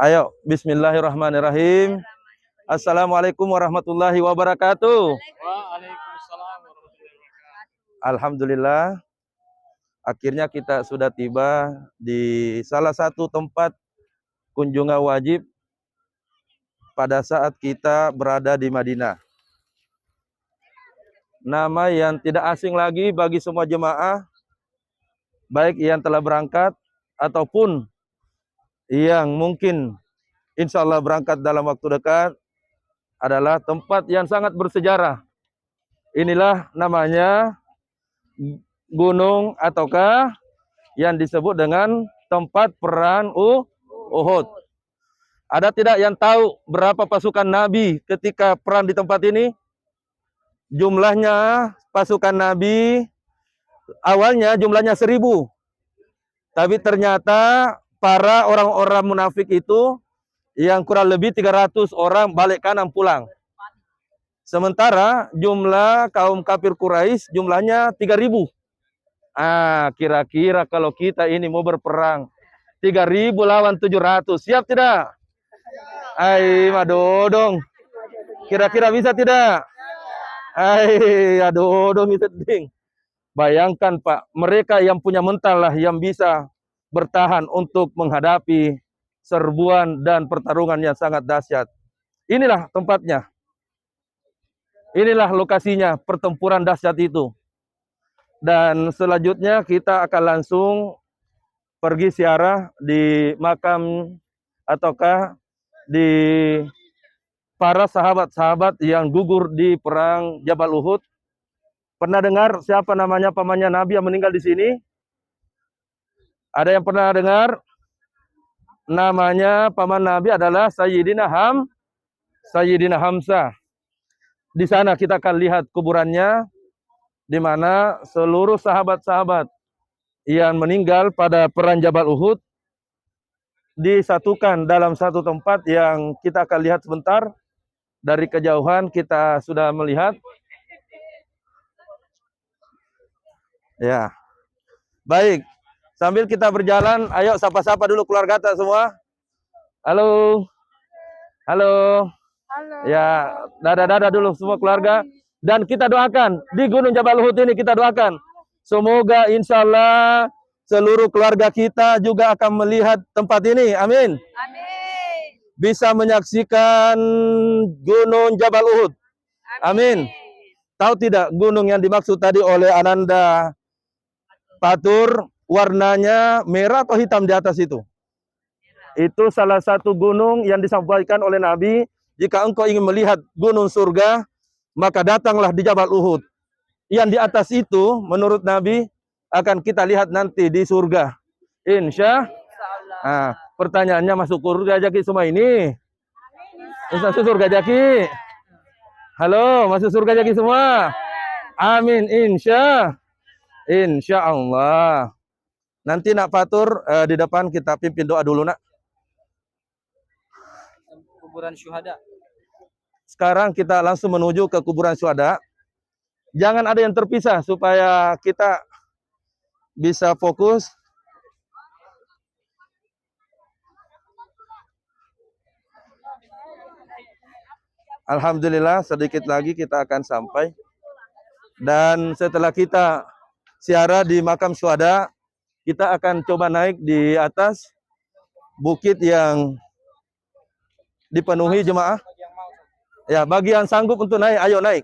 Ayo, bismillahirrahmanirrahim. Assalamualaikum warahmatullahi wabarakatuh. Waalaikumsalam warahmatullahi wabarakatuh. Alhamdulillah, akhirnya kita sudah tiba di salah satu tempat kunjungan wajib pada saat kita berada di Madinah. Nama yang tidak asing lagi bagi semua jemaah, baik yang telah berangkat ataupun yang mungkin insya Allah berangkat dalam waktu dekat, adalah tempat yang sangat bersejarah. Inilah namanya gunung ataukah yang disebut dengan tempat perang Uhud. Ada tidak yang tahu berapa pasukan Nabi ketika perang di tempat ini? Jumlahnya pasukan Nabi awalnya jumlahnya 1000. Tapi ternyata para orang-orang munafik itu yang kurang lebih 300 orang balik kanan pulang. Sementara jumlah kaum kafir Quraisy jumlahnya 3000. Kira-kira kalau kita ini mau berperang 3000 lawan 700, siap tidak? Madodong. Kira-kira bisa tidak? Adodong itu ding. Bayangkan Pak, mereka yang punya mental lah yang bisa bertahan untuk menghadapi serbuan dan pertarungan yang sangat dahsyat. Inilah tempatnya. Inilah lokasinya pertempuran dahsyat itu. Dan selanjutnya kita akan langsung pergi ziarah di makam ataukah di para sahabat-sahabat yang gugur di perang Jabal Uhud. Pernah dengar siapa namanya pamannya Nabi yang meninggal di sini? Ada yang pernah dengar? Namanya paman Nabi adalah Sayyidina Hamzah. Di sana kita akan lihat kuburannya, di mana seluruh sahabat-sahabat yang meninggal pada perang Jabal Uhud disatukan dalam satu tempat yang kita akan lihat sebentar. Dari kejauhan kita sudah melihat. Ya. Baik. Sambil kita berjalan, ayo sapa-sapa dulu keluarga tak semua. Halo. Halo. Halo. Ya, dadah-dadah dulu semua keluarga. Dan kita doakan, di Gunung Jabal Uhud ini kita doakan. Semoga insya Allah seluruh keluarga kita juga akan melihat tempat ini. Amin. Amin. Bisa menyaksikan Gunung Jabal Uhud. Amin. Tahu tidak gunung yang dimaksud tadi oleh Ananda Patur warnanya merah atau hitam di atas itu? Itu salah satu gunung yang disampaikan oleh Nabi, jika engkau ingin melihat gunung surga, maka datanglah di Jabal Uhud. Yang di atas itu menurut Nabi akan kita lihat nanti di surga. Insya Allah. Pertanyaannya, masuk surga Jaki semua ini? Masuk surga Jaki? Halo, masuk surga Jaki semua? Amin, insya Allah. Nanti nak Patur di depan kita pimpin doa dulu nak. Kuburan syuhada. Sekarang kita langsung menuju ke kuburan syuhada. Jangan ada yang terpisah supaya kita bisa fokus. Alhamdulillah, sedikit lagi kita akan sampai. Dan setelah kita ziarah di makam syuhada, kita akan coba naik di atas bukit yang dipenuhi jemaah. Ya, bagi yang sanggup untuk naik, ayo naik.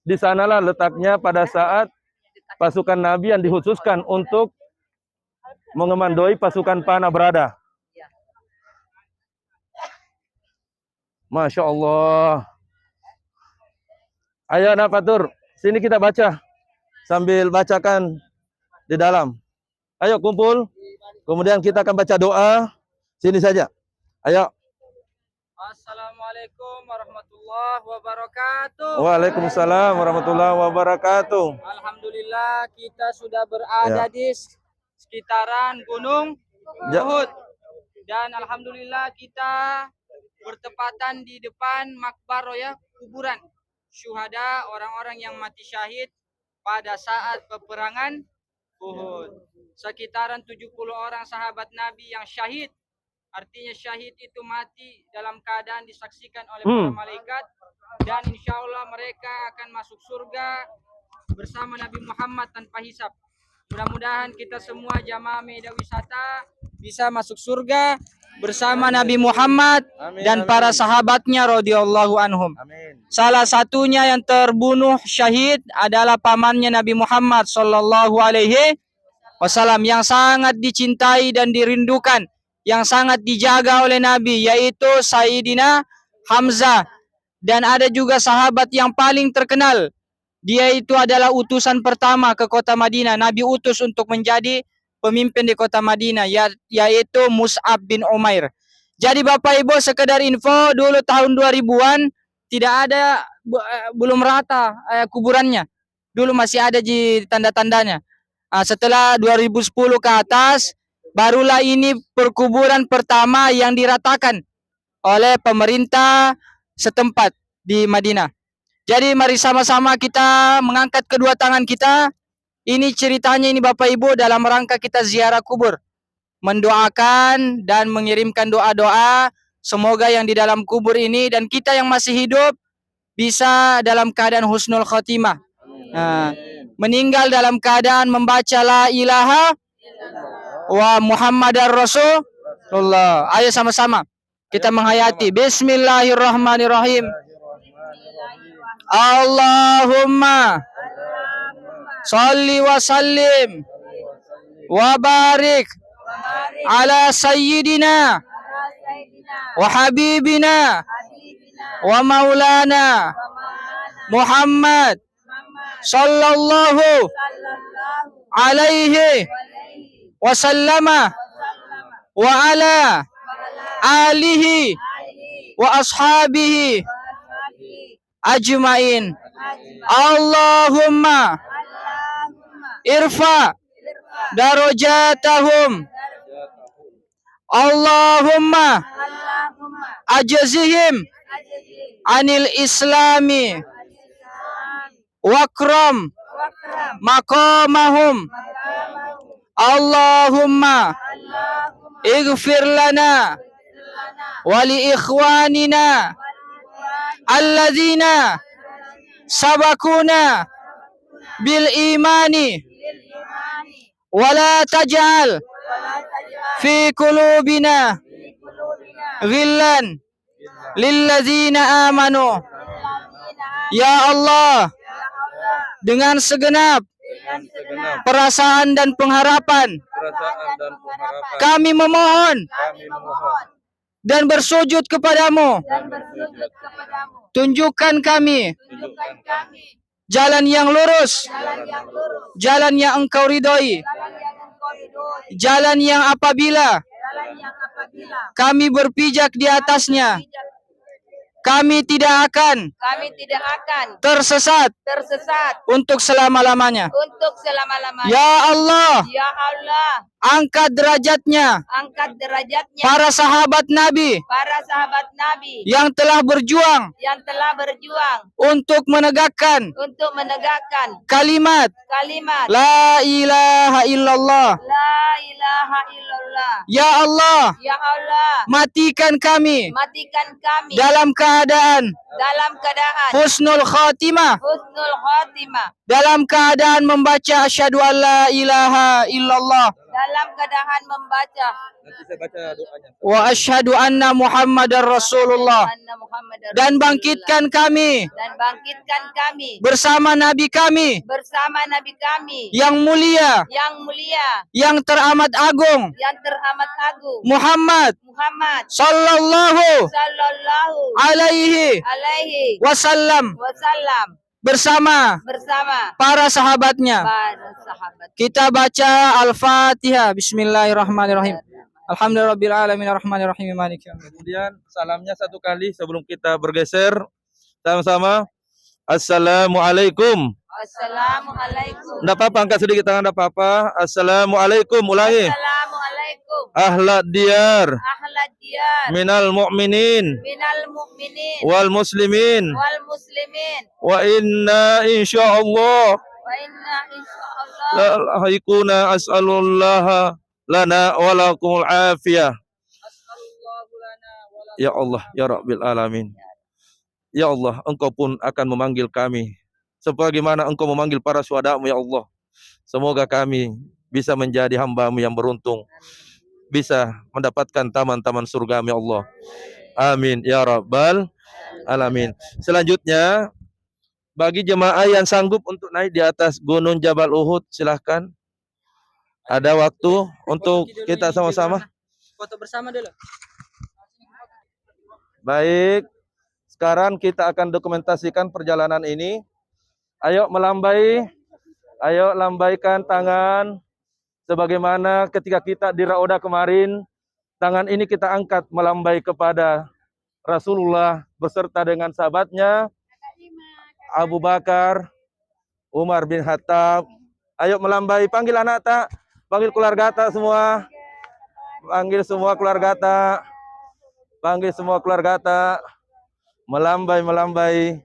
Di sanalah letaknya pada saat pasukan Nabi yang dikhususkan untuk mengemandoi pasukan panah berada. Masya Allah. Ayo nak Patur, sini kita baca sambil bacakan di dalam. Ayo kumpul. Kemudian kita akan baca doa. Sini saja. Ayo. Assalamualaikum warahmatullahi wabarakatuh. Waalaikumsalam warahmatullahi wabarakatuh. Alhamdulillah kita sudah berada di sekitaran Gunung Uhud. Dan alhamdulillah kita bertepatan di depan makbaro kuburan syuhada, orang-orang yang mati syahid pada saat peperangan Uhud. Sekitaran 70 orang sahabat Nabi yang syahid Artinya syahid itu mati dalam keadaan disaksikan oleh para malaikat, dan insya Allah mereka akan masuk surga bersama Nabi Muhammad tanpa hisab. Mudah-mudahan kita semua jamaah Media Wisata bisa masuk surga bersama Nabi Muhammad dan para sahabatnya radhiyallahu anhum. Salah satunya yang terbunuh syahid adalah pamannya Nabi Muhammad sallallahu alaihi wasallam yang sangat dicintai dan dirindukan, yang sangat dijaga oleh Nabi, yaitu Sayyidina Hamzah. Dan ada juga sahabat yang paling terkenal. Dia itu adalah utusan pertama ke kota Madinah. Nabi utus untuk menjadi pemimpin di kota Madinah, yaitu Mus'ab bin Umair. Jadi Bapak Ibu, sekedar info, dulu tahun 2000-an tidak ada, belum rata kuburannya. Dulu masih ada di tanda-tandanya. Setelah 2010 ke atas, barulah ini perkuburan pertama yang diratakan oleh pemerintah setempat di Madinah. Jadi mari sama-sama kita mengangkat kedua tangan kita. Ini ceritanya ini Bapak Ibu dalam rangka kita ziarah kubur. Mendoakan dan mengirimkan doa-doa. Semoga yang di dalam kubur ini dan kita yang masih hidup bisa dalam keadaan husnul khotimah. Meninggal dalam keadaan membaca la ilaha wa Muhammadar Rasulullah. Ayo sama-sama kita menghayati. Bismillahirrahmanirrahim. Allahumma salli wa sallim wa barik ala sayyidina wa habibina wa maulana Muhammad sallallahu alaihi wasallama wa ala alihi wa ashabihi ajmain. Allahumma irfa darajatahum. Allahumma ajzihim anil islami wakram maqamahum. Allahumma ighfir lana wa li ikhwanina alladzina sabakuna bil imani wa la taj'al fi qulubina ghillan lilladzina amanu. Ya Allah, dengan segenap perasaan dan pengharapan kami memohon dan bersujud kepadamu. Tunjukkan kami jalan yang lurus, jalan yang engkau ridhoi, jalan yang apabila kami berpijak di atasnya, kami tidak akan tersesat untuk selama-lamanya. Ya Allah, angkat derajatnya para sahabat Nabi yang telah berjuang untuk menegakkan kalimat La ilaha illallah. Ya Allah, matikan kami dalam keadaan husnul khatimah, dalam keadaan membaca asyhadu an la ilaha illallah wa asyhadu anna Muhammadar Rasulullah, dan bangkitkan kami bersama Nabi kami yang mulia, yang teramat agung, Muhammad sallallahu alaihi wasallam, bersama para sahabatnya. Kita baca Al-Fatihah. Bismillahirrahmanirrahim. Alhamdulillahirabbil alamin arrahmanirrahim maliki yaumiddin. Kemudian salamnya satu kali sebelum kita bergeser sama-sama. Assalamualaikum. Enggak apa-apa, angkat sedikit tangan, enggak apa-apa. Assalamualaikum, ulangi. Ahlad diyar minal mu'minin wal muslimin wa inna insyaallah la haikuna as'alullaha lana wa lakumul afiyah. Ya Allah, ya Rabbil Alamin. Ya Allah, Engkau pun akan memanggil kami sebagaimana Engkau memanggil para syuhada-Mu ya Allah. Semoga kami bisa menjadi hamba-Mu yang beruntung, bisa mendapatkan taman-taman surga-Mu ya Allah. Amin ya Rabbal Alamin. Selanjutnya, bagi jemaah yang sanggup untuk naik di atas Gunung Jabal Uhud, silahkan. Ada waktu untuk kita sama-sama. Foto bersama dulu. Baik, sekarang kita akan dokumentasikan perjalanan ini. Ayo lambaikan tangan sebagaimana ketika kita di Rauda kemarin, tangan ini kita angkat melambai kepada Rasulullah beserta dengan sahabatnya Abu Bakar, Umar bin Khattab. Ayo melambai, panggil anak tak, panggil keluarga tak semua, panggil semua keluarga tak, panggil semua keluarga tak, melambai,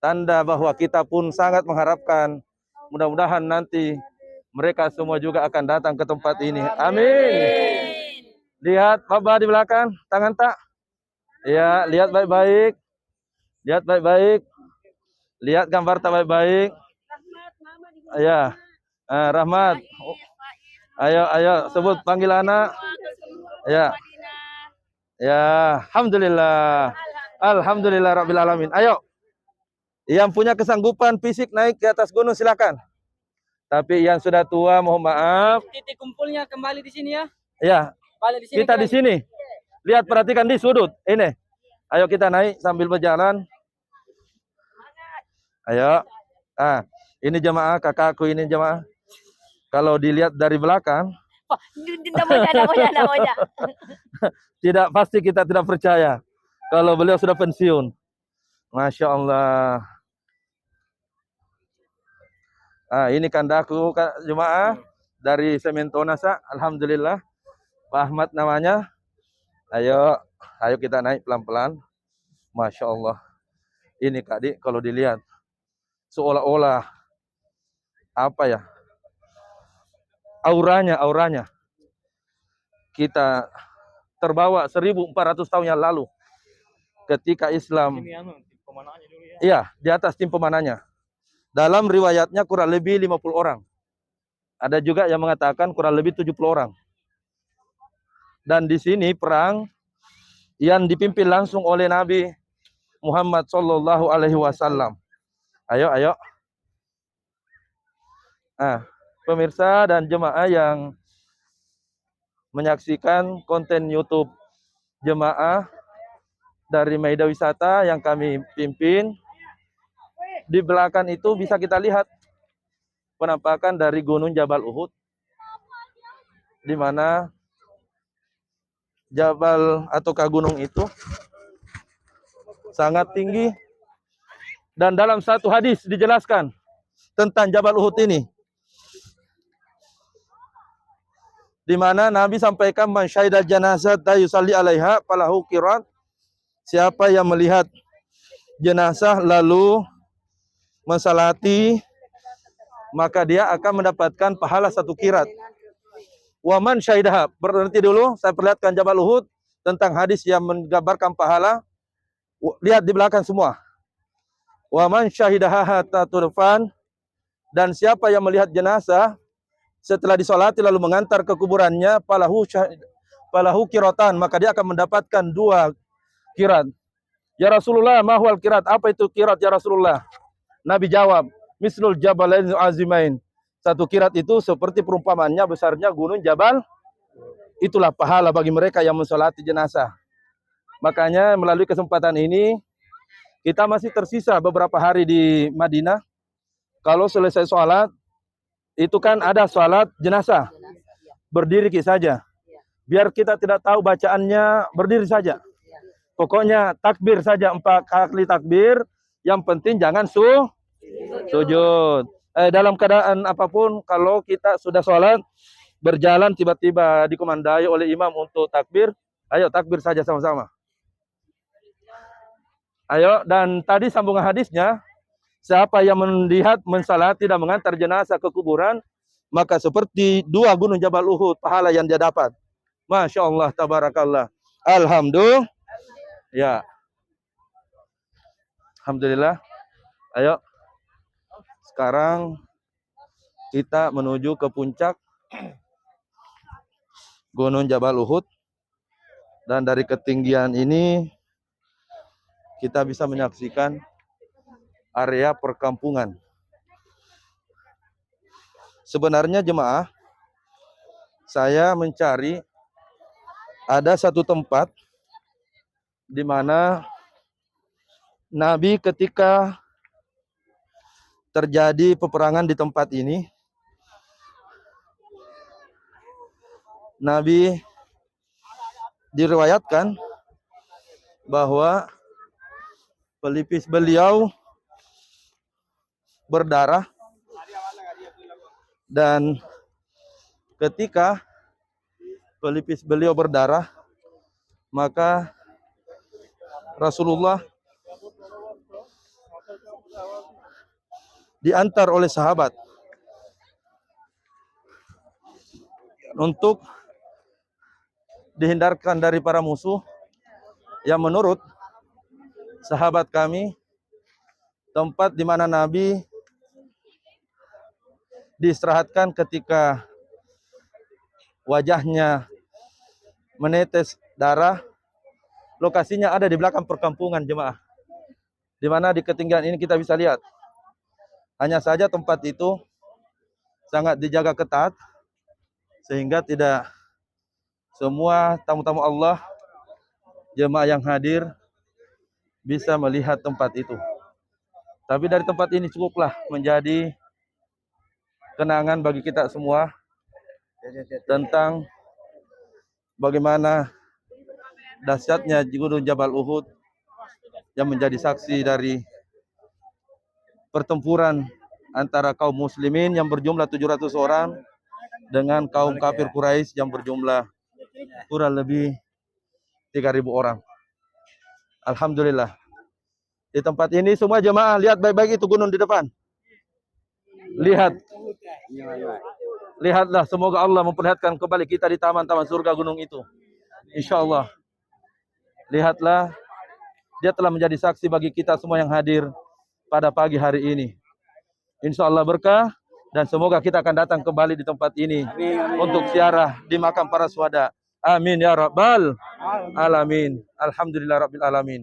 tanda bahwa kita pun sangat mengharapkan mudah-mudahan nanti mereka semua juga akan datang ke tempat ini. Amin. Lihat Bapak di belakang, tangan tak? Ya, lihat baik-baik. Lihat baik-baik. Lihat gambar tak baik-baik. Ya. Rahmat. Ayo sebut panggil anak. Ya. Ya, alhamdulillah. Alhamdulillah rabbil alamin. Ayo. Yang punya kesanggupan fisik naik ke atas gunung silakan. Tapi yang sudah tua mohon maaf. Titik kumpulnya kembali di sini ya. Ya. Balik di sini. Kita di sini. Lihat perhatikan di sudut. Ini. Ayo kita naik sambil berjalan. Ayo. Ini jemaah, kakakku ini jemaah. Kalau dilihat dari belakang, tidak pasti kita tidak percaya kalau beliau sudah pensiun. Masya Allah. Ini kandaku jemaah dari Sementona sa. Alhamdulillah. Pak Ahmad namanya. Ayo kita naik pelan-pelan. Masya Allah. Ini Kak Dik, kalau dilihat seolah-olah apa ya? Auranya. Kita terbawa 1400 tahun yang lalu ketika Islam. Iya, di atas tim pemanahnya. Dalam riwayatnya kurang lebih 50 orang. Ada juga yang mengatakan kurang lebih 70 orang. Dan di sini perang yang dipimpin langsung oleh Nabi Muhammad sallallahu alaihi wasallam. Ayo. Pemirsa dan jemaah yang menyaksikan konten YouTube jemaah dari Maida Wisata yang kami pimpin. Di belakang itu bisa kita lihat penampakan dari Gunung Jabal Uhud, di mana Jabal ataukah gunung itu sangat tinggi. Dan dalam satu hadis dijelaskan tentang Jabal Uhud ini, di mana Nabi sampaikan man syahidal janazah yusalli alaiha falahu qirat. Siapa yang melihat jenazah lalu mensalati, maka dia akan mendapatkan pahala 1 qirat. Wa man syahidaha, berhenti dulu, saya perlihatkan Jabal Uhud tentang hadis yang menggambarkan pahala. Lihat di belakang semua. Wa man syahidaha hatta turfan, dan siapa yang melihat jenazah setelah disolati lalu mengantar ke kuburannya, falahu qiratan, maka dia akan mendapatkan 2 qirat. Ya Rasulullah, ma huwal qirat? Apa itu qirat ya Rasulullah? Nabi jawab, mislul jabalain azimain. 1 qirat itu seperti perumpamannya besarnya gunung Jabal. Itulah pahala bagi mereka yang mensolati jenazah. Makanya melalui kesempatan ini kita masih tersisa beberapa hari di Madinah. Kalau selesai sholat, itu kan ada sholat jenazah. Berdiri saja. Biar kita tidak tahu bacaannya, berdiri saja. Pokoknya takbir saja 4 kali takbir. Yang penting jangan sujud. Dalam keadaan apapun, kalau kita sudah sholat, berjalan tiba-tiba dikomandai oleh imam untuk takbir, ayo takbir saja sama-sama. Ayo, dan tadi sambungan hadisnya, siapa yang melihat, mensalati dan mengantar jenazah ke kuburan, maka seperti 2 gunung Jabal Uhud pahala yang dia dapat. Masya Allah, tabarakallah. Alhamdulillah. Ya, alhamdulillah. Ayo, sekarang kita menuju ke puncak Gunung Jabal Uhud, dan dari ketinggian ini kita bisa menyaksikan area perkampungan. Sebenarnya jemaah, saya mencari ada satu tempat di mana Nabi ketika terjadi peperangan di tempat ini, Nabi diriwayatkan bahwa pelipis beliau berdarah, dan ketika pelipis beliau berdarah, maka Rasulullah diantar oleh sahabat untuk dihindarkan dari para musuh yang menurut sahabat kami tempat di mana Nabi diistirahatkan ketika wajahnya menetes darah. Lokasinya ada di belakang perkampungan jemaah, di mana di ketinggian ini kita bisa lihat. Hanya saja tempat itu sangat dijaga ketat sehingga tidak semua tamu-tamu Allah, jemaah yang hadir, bisa melihat tempat itu. Tapi dari tempat ini cukuplah menjadi kenangan bagi kita semua tentang bagaimana dahsyatnya Gunung Jabal Uhud yang menjadi saksi dari pertempuran antara kaum muslimin yang berjumlah 700 orang dengan kaum kafir Quraisy yang berjumlah kurang lebih 3.000 orang. Alhamdulillah. Di tempat ini semua jemaah lihat baik-baik itu gunung di depan. Lihat. Lihatlah, semoga Allah memperlihatkan kembali kita di taman-taman surga gunung itu. Insyaallah. Lihatlah, dia telah menjadi saksi bagi kita semua yang hadir pada pagi hari ini. Insyaallah berkah, dan semoga kita akan datang kembali di tempat ini untuk ziarah di makam para syuhada. Amin ya rabbal alamin. Alhamdulillah rabbil alamin.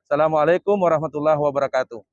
Assalamualaikum warahmatullahi wabarakatuh.